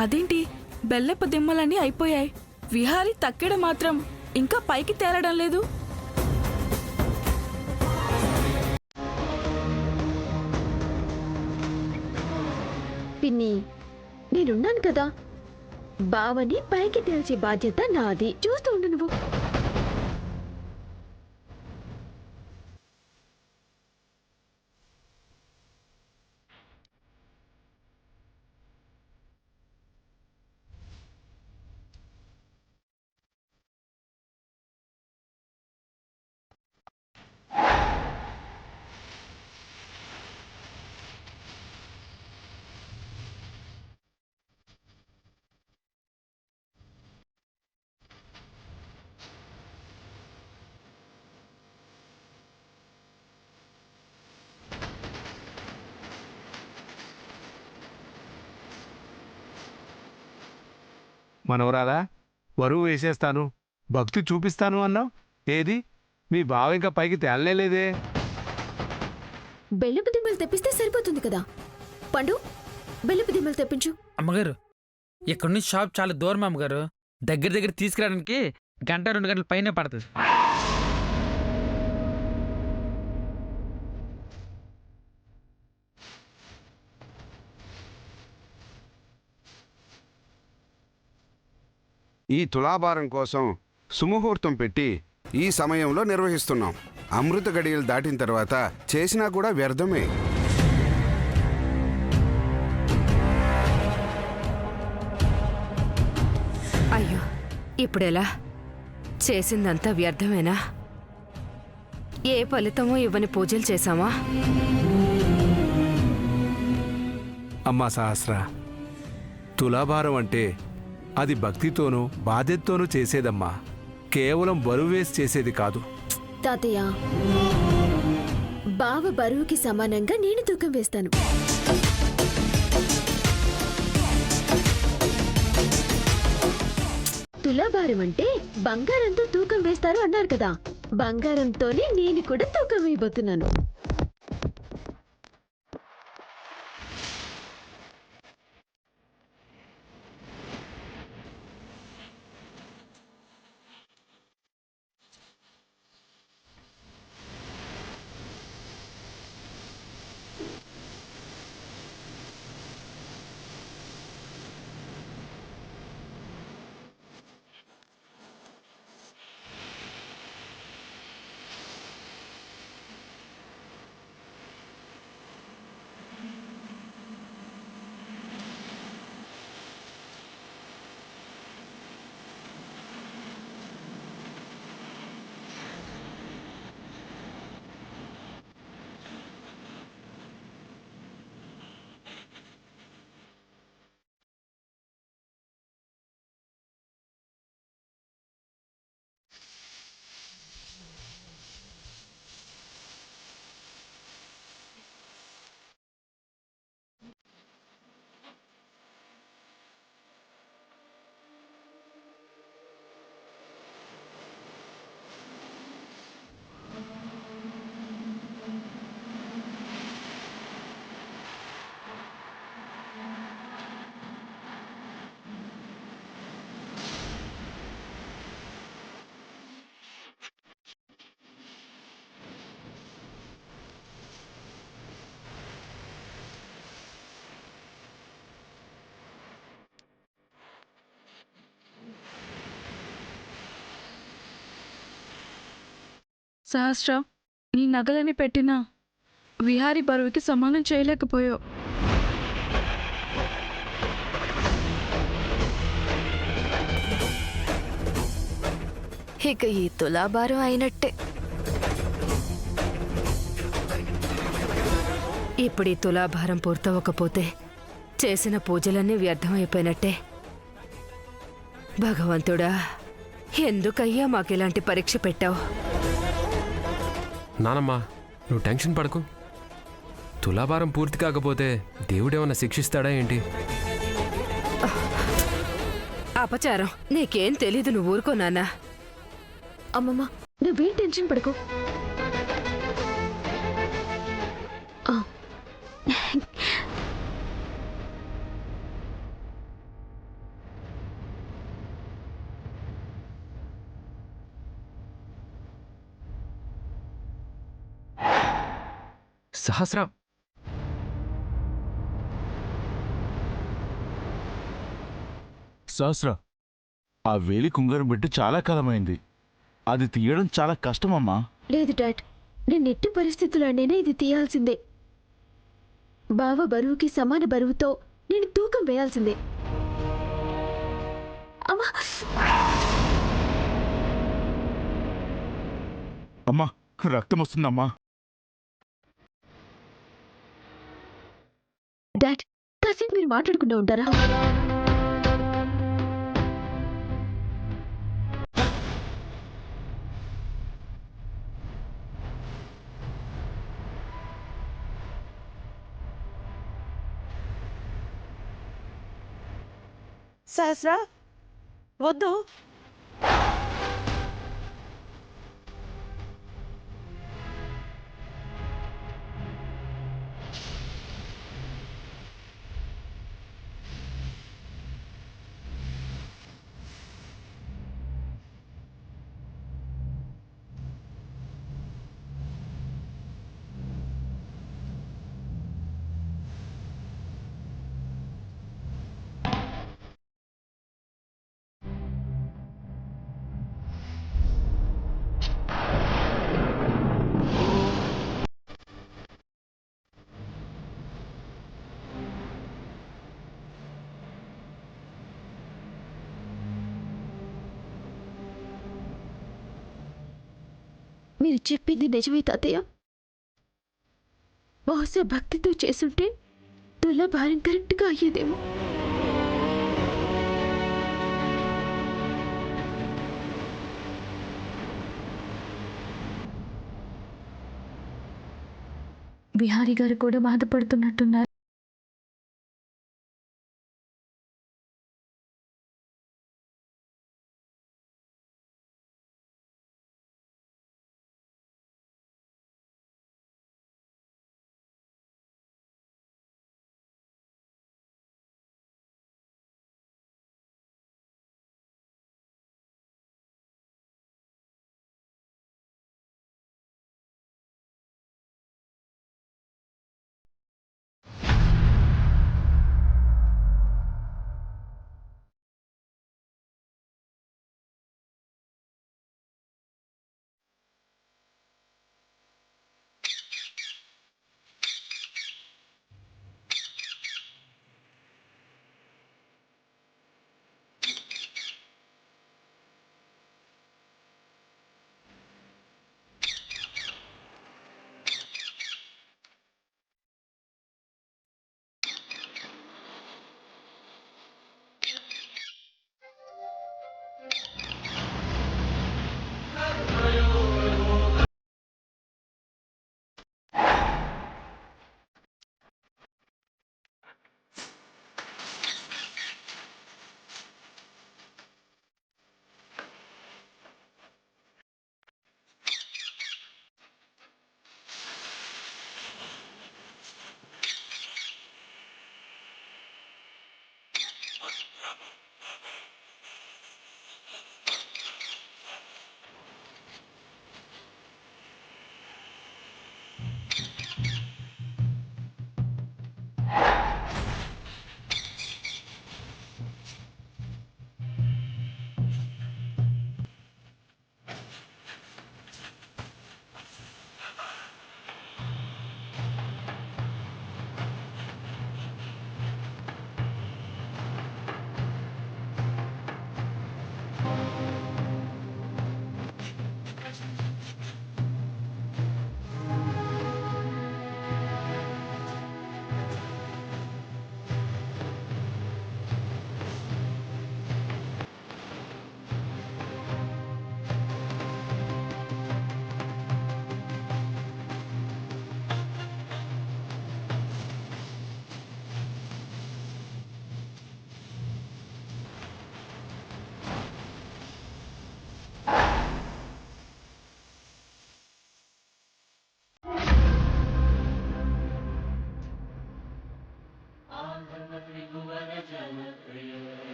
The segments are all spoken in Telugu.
అదేంటి బెల్లపు దిమ్మలన్నీ అయిపోయాయి, విహారీ తక్కెడ మాత్రం ఇంకా పైకి తేలడం లేదు. పిన్ని, నేనున్నాను కదా, బావని పైకి తేల్చే బాధ్యత నాది. చూస్తూ ఉండు నువ్వు. మనవరాలా, బరువు వేసేస్తాను, భక్తి చూపిస్తాను అన్నావు. ఏది మీ బావ ఇంకా పైకి తేలనేలేదే? బెల్లపు దిమ్మలు తెప్పిస్తే సరిపోతుంది కదా. పండు, బెల్లపు దిమ్మలు తెప్పించు. అమ్మగారు, ఇక్కడ నుంచి షాప్ చాలా దూరం అమ్మగారు. దగ్గర తీసుకురావడానికి 1-2 గంటల పైనే పడుతుంది. ఈ తులాభారం కోసం సుముహూర్తం పెట్టి ఈ సమయంలో నిర్వహిస్తున్నాం. అమృత గడియలు దాటిన తర్వాత చేసినా కూడా వ్యర్థమే. అయ్యో, ఇప్పుడెలా? చేసిందంతా వ్యర్థమేనా? ఏ ఫలితమూ ఇవ్వని పూజలు చేశామా? అమ్మా సహస్ర, తులాభారం అంటే అది భక్తితోనూ బాధ్యతతోనూ చేసేదమ్మా, కేవలం బరువు వేసి చేసేది కాదు. తాతయ్య, బావ బరువుకి సమానంగా నేను తూకం వేస్తాను. తులాభారం అంటే బంగారంతో తూకం వేస్తారు అన్నారు కదా, బంగారంతోనే నేను కూడా తూకం వేయబోతున్నాను. సహస్ర, నీ నగలని పెట్టినా విహారీ బరువుకి సమానం చేయలేకపోయావు. ఇక ఈ తులాభారం అయినట్టే. ఇప్పుడు ఈ తులాభారం పూర్తవకపోతే చేసిన పూజలన్నీ వ్యర్థమైపోయినట్టే. భగవంతుడా, ఎందుకయ్యా మాకిలాంటి పరీక్ష పెట్టావు? నానమ్మా, నువ్వు టెన్షన్ పడకు. తులాభారం పూర్తి కాకపోతే దేవుడేమన్నా శిక్షిస్తాడా ఏంటి? అపచారం. నీకేం తెలీదు, నువ్వు ఊరుకో నాన్న. అమ్మమ్మ, నువ్వేం టెన్షన్ పడకు. సహస్ర సహస్ర, ఆ వేలి కుంగరం పెట్టి చాలా కాలమైంది. అది తీయడం చాలా కష్టమమ్మా. లేదు డాడ్, నేను ఎట్టి పరిస్థితుల్లోనైనా ఇది తీయాల్సిందే. బావ బరువుకి సమాన బరువుతో నేను తూకం వేయాల్సిందే. అమ్మా, అమ్మా, రక్తం వస్తుందమ్మా. డాడ్, కాసేపు మీరు మాట్లాడుకుంటూ ఉంటారా? సహస్ర, వద్దు. మీరు చెప్పింది నిజమే తాతయ్య. బహుశా భక్తితో చేసుంటే తులాభారం కరెక్ట్గా అయ్యేదేమో. విహారీ గారు కూడా బాధపడుతున్నట్టున్నారు.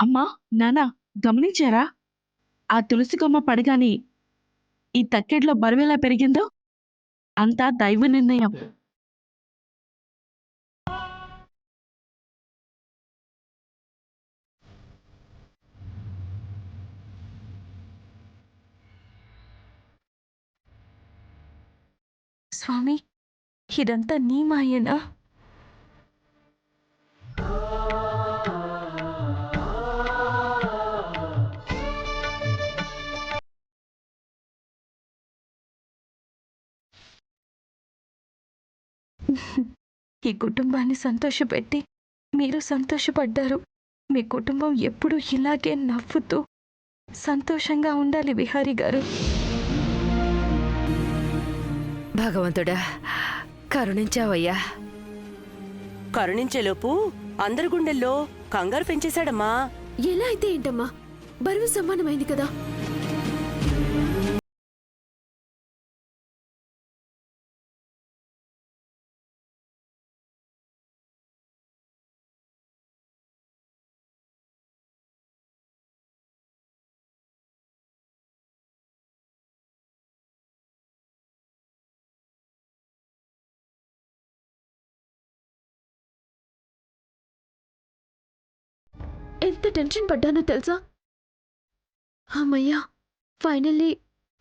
అమ్మా నానా గమనించారా? ఆ తులసి కొమ్మ పడగాని ఈ తక్కెట్లో బరువెలా పెరిగిందో? అంతా దైవ నిర్ణయం. స్వామి, ఇదంతా నీ మాయేనా? ఈ కుటుంబాన్ని సంతోషపెట్టి మీరు సంతోషపడ్డారు. మీ కుటుంబం ఎప్పుడూ ఇలాగే నవ్వుతూ సంతోషంగా ఉండాలి విహారీ గారు. భగవంతుడా, కరుణించావయ్యా. కరుణించేలోపు అందరి గుండెల్లో కంగారు పెంచేశాడమ్మా. ఎలా అయితే ఏంటమ్మా, బరువు సమానమైంది కదా. ఎంత టెన్షన్ పడ్డానో తెలుసా? అమ్మయ్యా, ఫైనల్లీ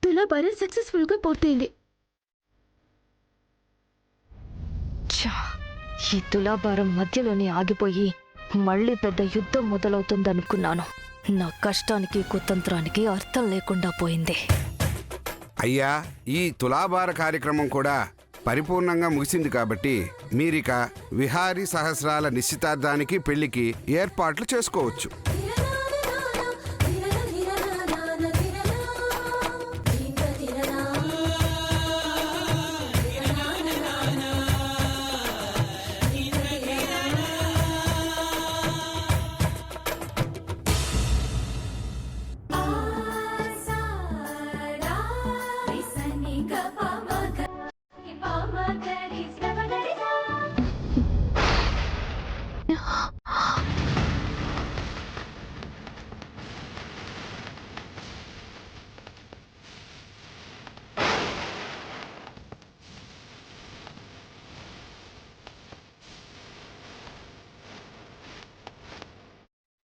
తులాభారం సక్సెస్ఫుల్గా పూర్తయింది. ఈ తులాభారం మధ్యలోనే ఆగిపోయి మళ్ళీ పెద్ద యుద్ధం మొదలవుతుందనుకున్నాను. నా కష్టానికి కుతంత్రానికి అర్థం లేకుండా పోయింది. అయ్యా, ఈ తులాభార కార్యక్రమం కూడా పరిపూర్ణంగా ముగిసింది కాబట్టి మీరిక విహారీ సహస్రాల నిశ్చితార్థానికి పెళ్లికి ఏర్పాట్లు చేసుకోవచ్చు.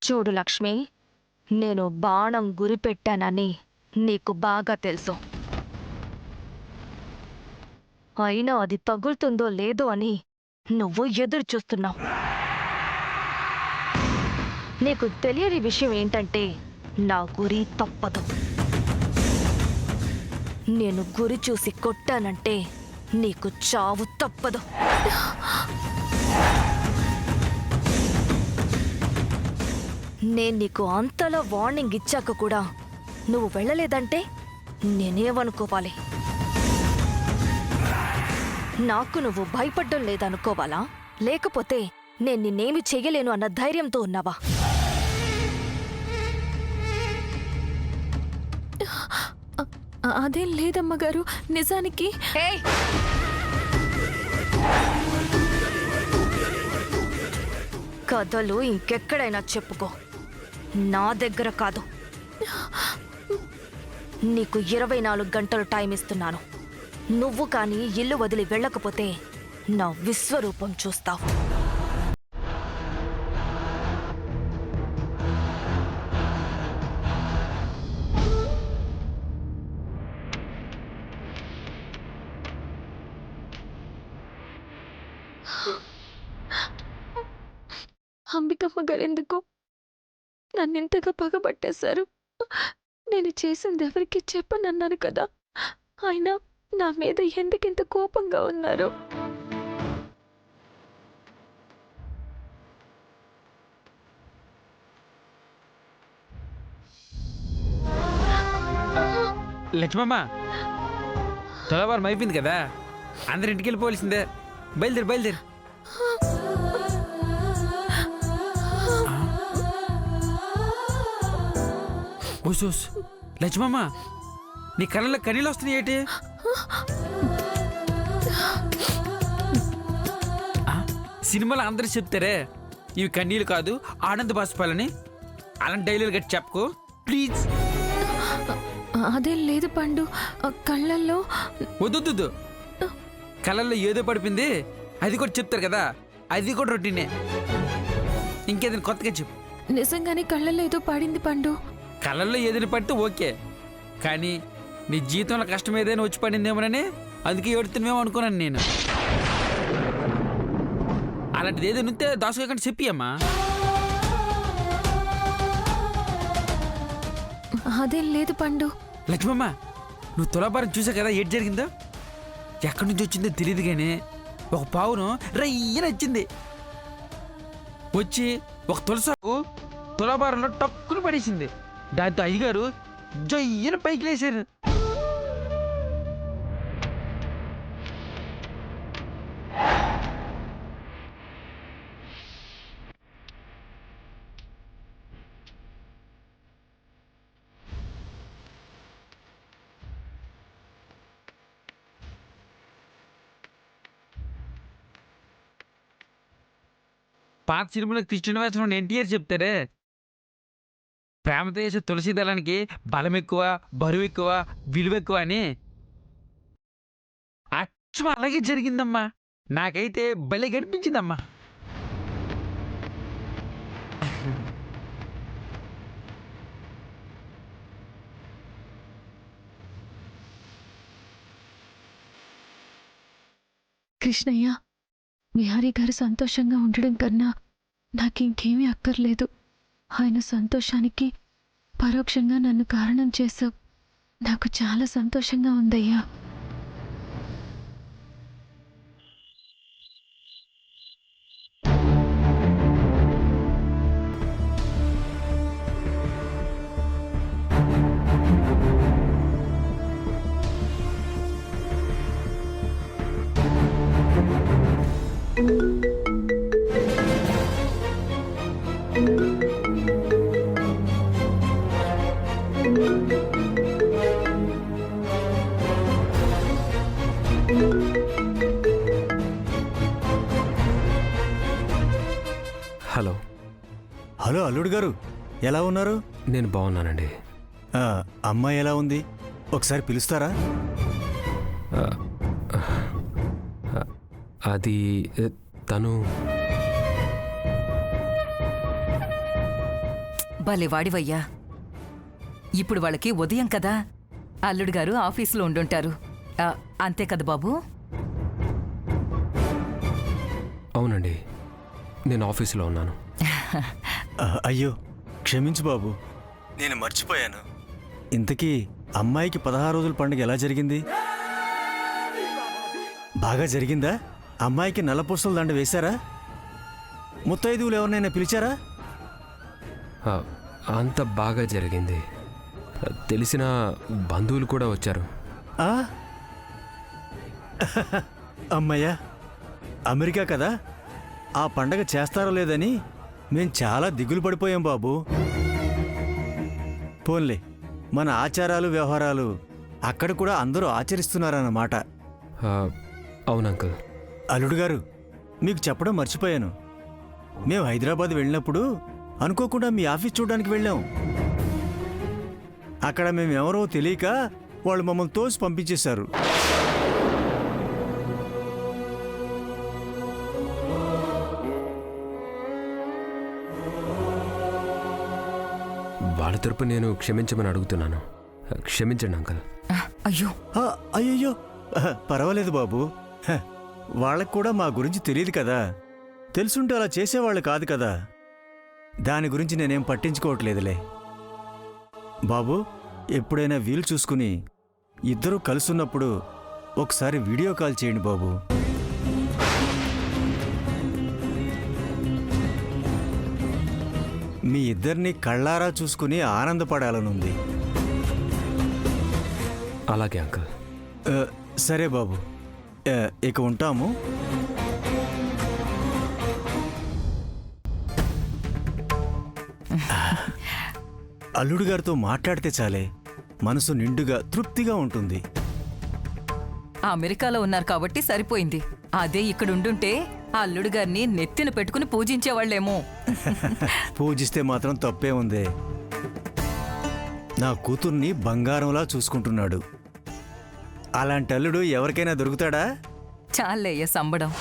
చూడు లక్ష్మి, నేను బాణం గురిపెట్టానని నీకు బాగా తెలుసు. అయినా అది తగులుతుందో లేదో అని నువ్వు ఎదురు చూస్తున్నావు. నీకు తెలియని విషయం ఏంటంటే నా గురి తప్పదు. నేను గురి చూసి కొట్టానంటే నీకు చావు తప్పదు. నేను నీకు అంతలా వార్నింగ్ ఇచ్చాక కూడా నువ్వు వెళ్ళలేదంటే నేనేమనుకోవాలి? నాకు నువ్వు భయపడ్డం లేదనుకోవాలా? లేకపోతే నేను నిన్నేమి చెయ్యలేను అన్న ధైర్యంతో ఉన్నావా? అదేం లేదమ్మగారు, నిజానికి కథలు ఇంకెక్కడైనా చెప్పుకో, నా దగ్గర కాదు. నీకు 24 గంటలు టైం ఇస్తున్నాను. నువ్వు కానీ ఇల్లు వదిలి వెళ్ళకపోతే నా విశ్వరూపం చూస్తావు. అంబికమ్మ గారు ఎందుకు నన్నింతగా పగబట్టేశారు? నేను చేసింది ఎవరికి చెప్పనన్నాను కదా, అయినా నా మీద ఎందుకింత కోపంగా ఉన్నారు? లక్ష్మమ్మ, తులాభారం అయిపోయింది కదా, అందరి ఇంటికి వెళ్ళిపోవలసిందే. బయలుదేరు బయలుదేరు. ఓసోస్ లక్ష్మమ్మ, నీ కళ్ళలో కనీళ్ళు వస్తున్నాయి ఏంటి? సినిమాలో అందరూ చెప్తారే ఇవి కన్నీళ్ళు కాదు ఆనంద బాష్పాలని. అలాంటి డైలీలు గట్టి చెప్పుకో ప్లీజ్. అదేం లేదు పండు, కళ్ళల్లో వద్దు, కళ్ళల్లో ఏదో పడిపోయింది అది కూడా చెప్తారు కదా, అది కూడా రొటీనే. ఇంకేదైనా కొత్తగా చెప్పు. నిజంగానే కళ్ళల్లో ఏదో పడింది పండు. కళ్ళల్లో ఏదైనా పడితే ఓకే, కానీ నీ జీవితంలో కష్టం ఏదైనా వచ్చి పడిందేమోనని అందుకే ఏడుతున్నామేమో అనుకున్నాను నేను. అలాంటిది ఏదైనా ఉంటే దాసుకోకుండా చెప్పి అమ్మా. అదేం లేదు పండు. లక్ష్మమ్మ, నువ్వు తులాభారం చూసా కదా ఏం జరిగిందో. ఎక్కడి నుంచి వచ్చిందో తెలియదు కానీ ఒక పావును రయ్యన వచ్చింది. వచ్చి ఒక తులసాకు తులాభారంలో టక్కును పడేసింది. దాంతో అయ్యగారు జయ్యన పైకి లేచారు. పాత సినిమాలో కృష్ణుని వేసిన ఎన్టీఆర్ చెప్తారే, ప్రేమతో చేసే తులసి దళానికి బలం ఎక్కువ, బరువు ఎక్కువ, విలువ ఎక్కువ అని. అచ్చం అలాగే జరిగిందమ్మా. నాకైతే భలే కనిపించిందమ్మా. కృష్ణయ్య, విహారీ గారు సంతోషంగా ఉండడం కన్నా నాకింకేమీ అక్కర్లేదు. ఆయన సంతోషానికి పరోక్షంగా నన్ను కారణం చేశావు. నాకు చాలా సంతోషంగా ఉందయ్యా. హలో. హలో అల్లుడు గారు, ఎలా ఉన్నారు? నేను బాగున్నానండి. అమ్మాయి ఎలా ఉంది? ఒకసారి పిలుస్తారా? అది తను భలేవాడివయ్యా. ఇప్పుడు వాళ్ళకి ఉదయం కదా, అల్లుడు గారు ఆఫీసులో ఉండుంటారు. అంతే కదా బాబు? అవునండి, నేను ఆఫీసులో ఉన్నాను. అయ్యో క్షమించు బాబు, నేను మర్చిపోయాను. ఇంతకీ అమ్మాయికి 16 రోజుల పండుగ ఎలా జరిగింది? బాగా జరిగిందా? అమ్మాయికి నల్లపూసల దండ వేశారా? ముత్తైదువులు ఎవరినైనా పిలిచారా? అంత బాగా జరిగింది. తెలిసిన బంధువులు కూడా వచ్చారు. అమ్మయ్యా, అమెరికా కదా, ఆ పండగ చేస్తారో లేదని మేం చాలా దిగులు పడిపోయాం బాబు. పోన్లే, మన ఆచారాలు వ్యవహారాలు అక్కడ కూడా అందరూ ఆచరిస్తున్నారన్నమాట. అవును అంకుల్. అల్లుడు గారు, మీకు చెప్పడం మర్చిపోయాను. మేము హైదరాబాద్ వెళ్ళినప్పుడు అనుకోకుండా మీ ఆఫీస్ చూడడానికి వెళ్ళాం. అక్కడ మేమెవరో తెలియక వాళ్ళు మమ్మల్ని తోసి పంపించేశారు. వాళ్ళ తరపు నేను క్షమించమని అడుగుతున్నాను. క్షమించండి అంకుల్. అయ్యో అయ్యయ్యో, పర్వాలేదు బాబు. వాళ్ళకు కూడా మా గురించి తెలియదు కదా. తెలుసుంటే అలా చేసేవాళ్ళు కాదు కదా. దాని గురించి నేనేం పట్టించుకోవట్లేదులే బాబు. ఎప్పుడైనా వీలు చూసుకుని ఇద్దరూ కలుసున్నప్పుడు ఒకసారి వీడియో కాల్ చేయండి బాబు. మీ ఇద్దరిని కళ్ళారా చూసుకుని ఆనందపడాలనుంది. అలాగే అంకుల్. సరే బాబు, ఇక ఉంటాము. అల్లుడు గారితో మాట్లాడితే చాలే మనసు నిండుగా తృప్తిగా ఉంటుంది. అమెరికాలో ఉన్నారు కాబట్టి సరిపోయింది. అదే ఇక్కడ ఉండుంటే ఆ అల్లుడు గారిని నెత్తిన పెట్టుకుని పూజించేవాళ్ళేమో. పూజిస్తే మాత్రం తప్పే ఉంది. నా కూతుర్ని బంగారంలా చూసుకుంటున్నాడు. అలాంటి అల్లుడు ఎవరికైనా దొరుకుతాడా? చాలయ్య సంబడం.